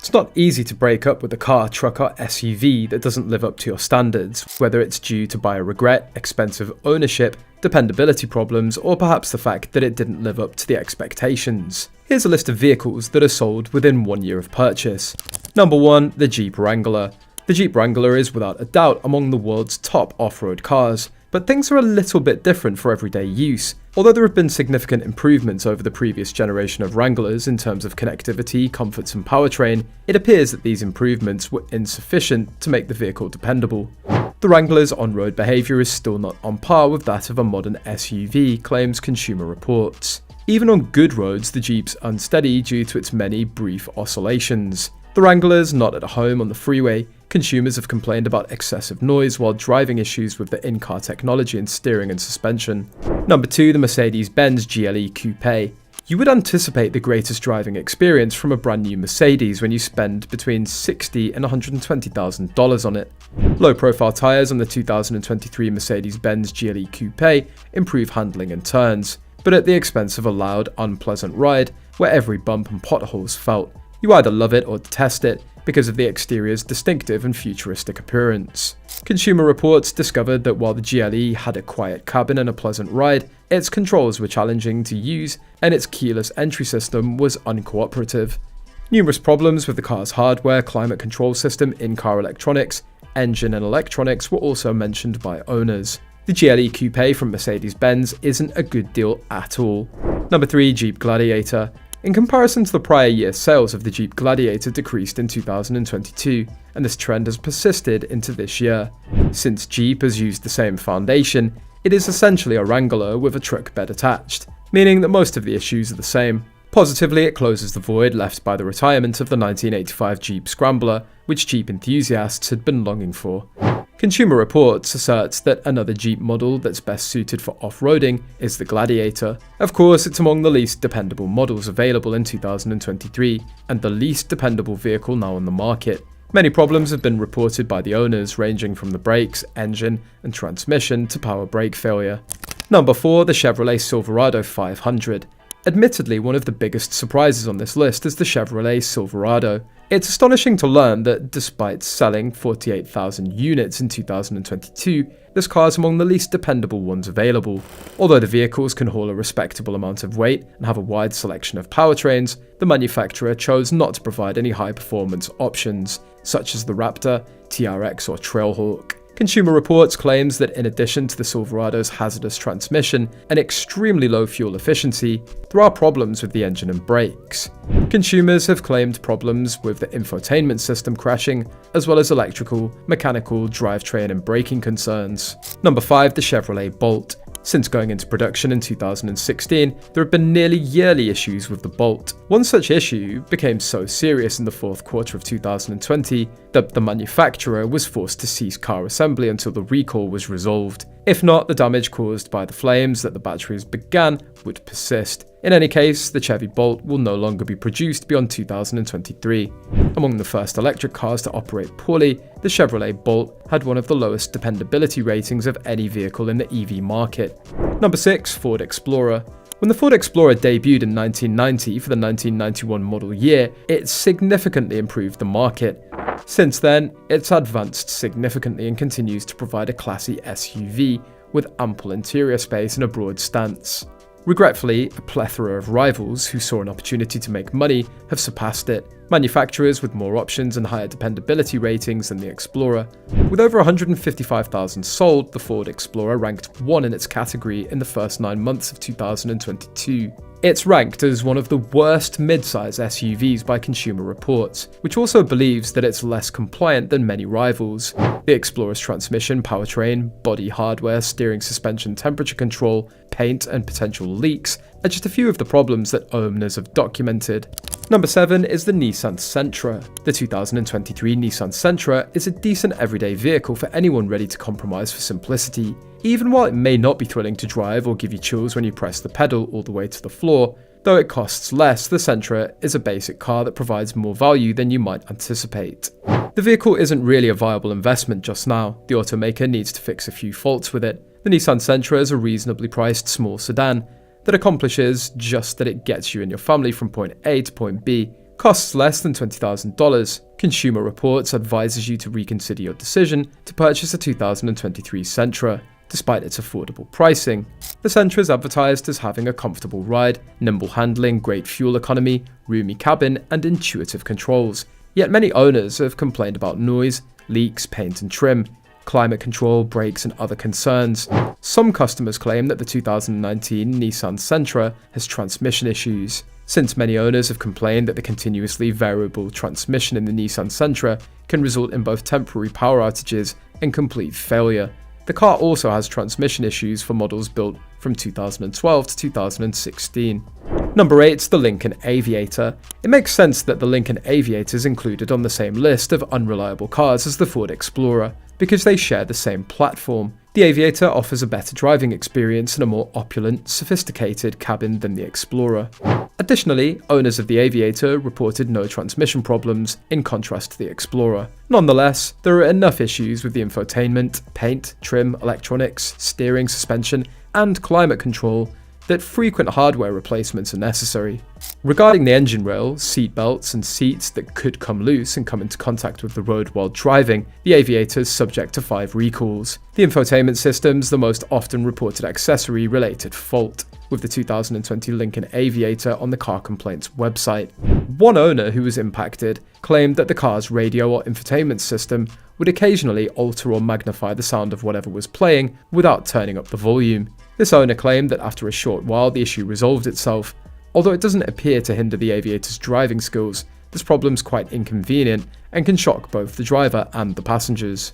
It's not easy to break up with a car, truck or SUV that doesn't live up to your standards, whether it's due to buyer regret, expensive ownership, dependability problems, or perhaps the fact that it didn't live up to the expectations. Here's a list of vehicles that are sold within 1 year of purchase. Number 1. The Jeep Wrangler. The Jeep Wrangler is without a doubt among the world's top off-road cars, but things are a little bit different for everyday use. Although there have been significant improvements over the previous generation of Wranglers in terms of connectivity, comforts and powertrain, it appears that these improvements were insufficient to make the vehicle dependable. The Wrangler's on-road behaviour is still not on par with that of a modern SUV, claims Consumer Reports. Even on good roads, the Jeep's unsteady due to its many brief oscillations. The Wrangler's not at home on the freeway. Consumers have complained about excessive noise while driving, issues with the in-car technology and steering and suspension. Number 2. The Mercedes-Benz GLE Coupe. You would anticipate the greatest driving experience from a brand new Mercedes when you spend between $60,000 and $120,000 on it. Low-profile tyres on the 2023 Mercedes-Benz GLE Coupe improve handling and turns, but at the expense of a loud, unpleasant ride where every bump and pothole is felt. You either love it or detest it because of the exterior's distinctive and futuristic appearance. Consumer Reports discovered that while the GLE had a quiet cabin and a pleasant ride, its controls were challenging to use and its keyless entry system was uncooperative. Numerous problems with the car's hardware, climate control system, in-car electronics, engine and electronics were also mentioned by owners. The GLE Coupe from Mercedes-Benz isn't a good deal at all. Number 3. Jeep Gladiator. In comparison to the prior year, sales of the Jeep Gladiator decreased in 2022, and this trend has persisted into this year. Since Jeep has used the same foundation, it is essentially a Wrangler with a truck bed attached, meaning that most of the issues are the same. Positively, it closes the void left by the retirement of the 1985 Jeep Scrambler, which Jeep enthusiasts had been longing for. Consumer Reports asserts that another Jeep model that's best suited for off-roading is the Gladiator. Of course, it's among the least dependable models available in 2023, and the least dependable vehicle now on the market. Many problems have been reported by the owners, ranging from the brakes, engine, and transmission to power brake failure. Number 4. The Chevrolet Silverado 500. Admittedly, one of the biggest surprises on this list is the Chevrolet Silverado. It's astonishing to learn that despite selling 48,000 units in 2022, this car is among the least dependable ones available. Although the vehicles can haul a respectable amount of weight and have a wide selection of powertrains, the manufacturer chose not to provide any high-performance options, such as the Raptor, TRX or Trailhawk. Consumer Reports claims that in addition to the Silverado's hazardous transmission and extremely low fuel efficiency, there are problems with the engine and brakes. Consumers have claimed problems with the infotainment system crashing, as well as electrical, mechanical, drivetrain and braking concerns. Number 5. The Chevrolet Bolt. Since going into production in 2016, there have been nearly yearly issues with the Bolt. One such issue became so serious in the fourth quarter of 2020 that the manufacturer was forced to cease car assembly until the recall was resolved. If not, the damage caused by the flames that the batteries began would persist. In any case, the Chevy Bolt will no longer be produced beyond 2023. Among the first electric cars to operate poorly, the Chevrolet Bolt had one of the lowest dependability ratings of any vehicle in the EV market. Number 6. Ford Explorer. When the Ford Explorer debuted in 1990 for the 1991 model year, it significantly improved the market. Since then, it's advanced significantly and continues to provide a classy SUV with ample interior space and a broad stance. Regretfully, a plethora of rivals who saw an opportunity to make money have surpassed it. Manufacturers with more options and higher dependability ratings than the Explorer. With over 155,000 sold, the Ford Explorer ranked 1 in its category in the first 9 months of 2022. It's ranked as one of the worst mid-size SUVs by Consumer Reports, which also believes that it's less compliant than many rivals. The Explorer's transmission, powertrain, body hardware, steering, suspension, temperature control, paint, and potential leaks are just a few of the problems that owners have documented. Number 7 is the Nissan Sentra. The 2023 Nissan Sentra is a decent everyday vehicle for anyone ready to compromise for simplicity. Even while it may not be thrilling to drive or give you chills when you press the pedal all the way to the floor, though it costs less, the Sentra is a basic car that provides more value than you might anticipate. The vehicle isn't really a viable investment just now. The automaker needs to fix a few faults with it. The Nissan Sentra is a reasonably priced small sedan that accomplishes just that. It gets you and your family from point A to point B Costs less than $20,000. Consumer Reports advises you to reconsider your decision to purchase a 2023 Sentra, despite its affordable pricing. The Sentra is advertised as having a comfortable ride, nimble handling, great fuel economy, roomy cabin, and intuitive controls. Yet many owners have complained about noise, leaks, paint and trim, climate control, brakes, and other concerns. Some customers claim that the 2019 Nissan Sentra has transmission issues. Since many owners have complained that the continuously variable transmission in the Nissan Sentra can result in both temporary power outages and complete failure. The car also has transmission issues for models built from 2012 to 2016. Number 8 is the Lincoln Aviator. It makes sense that the Lincoln Aviator is included on the same list of unreliable cars as the Ford Explorer, because they share the same platform. The Aviator offers a better driving experience and a more opulent, sophisticated cabin than the Explorer. Additionally, owners of the Aviator reported no transmission problems, in contrast to the Explorer. Nonetheless, there are enough issues with the infotainment, paint, trim, electronics, steering, suspension, and climate control that frequent hardware replacements are necessary. Regarding the engine rail, seat belts, and seats that could come loose and come into contact with the road while driving, the Aviator is subject to 5 recalls. The infotainment system is the most often reported accessory-related fault, with the 2020 Lincoln Aviator on the Car Complaints website. One owner who was impacted claimed that the car's radio or infotainment system would occasionally alter or magnify the sound of whatever was playing without turning up the volume. This owner claimed that after a short while the issue resolved itself. Although it doesn't appear to hinder the Aviator's driving skills, this problem's quite inconvenient and can shock both the driver and the passengers.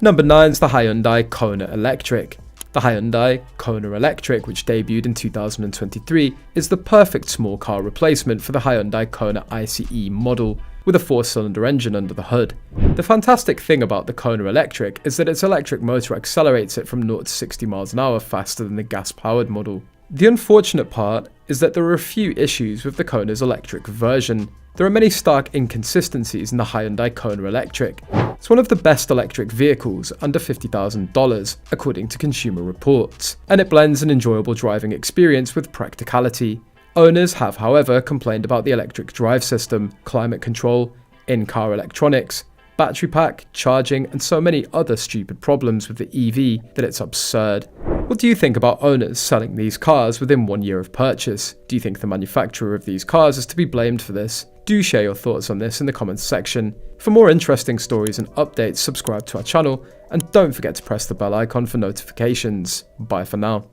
Number 9 is the Hyundai Kona Electric. The Hyundai Kona Electric, which debuted in 2023, is the perfect small car replacement for the Hyundai Kona ICE model, with a 4-cylinder engine under the hood. The fantastic thing about the Kona Electric is that its electric motor accelerates it from 0 to 60 miles an hour faster than the gas-powered model. The unfortunate part is that there are a few issues with the Kona's electric version. There are many stark inconsistencies in the Hyundai Kona Electric. It's one of the best electric vehicles under $50,000, according to Consumer Reports, and it blends an enjoyable driving experience with practicality. Owners have, however, complained about the electric drive system, climate control, in-car electronics, battery pack, charging, and so many other stupid problems with the EV that it's absurd. What do you think about owners selling these cars within 1 year of purchase? Do you think the manufacturer of these cars is to be blamed for this? Do share your thoughts on this in the comments section. For more interesting stories and updates, subscribe to our channel, and don't forget to press the bell icon for notifications. Bye for now.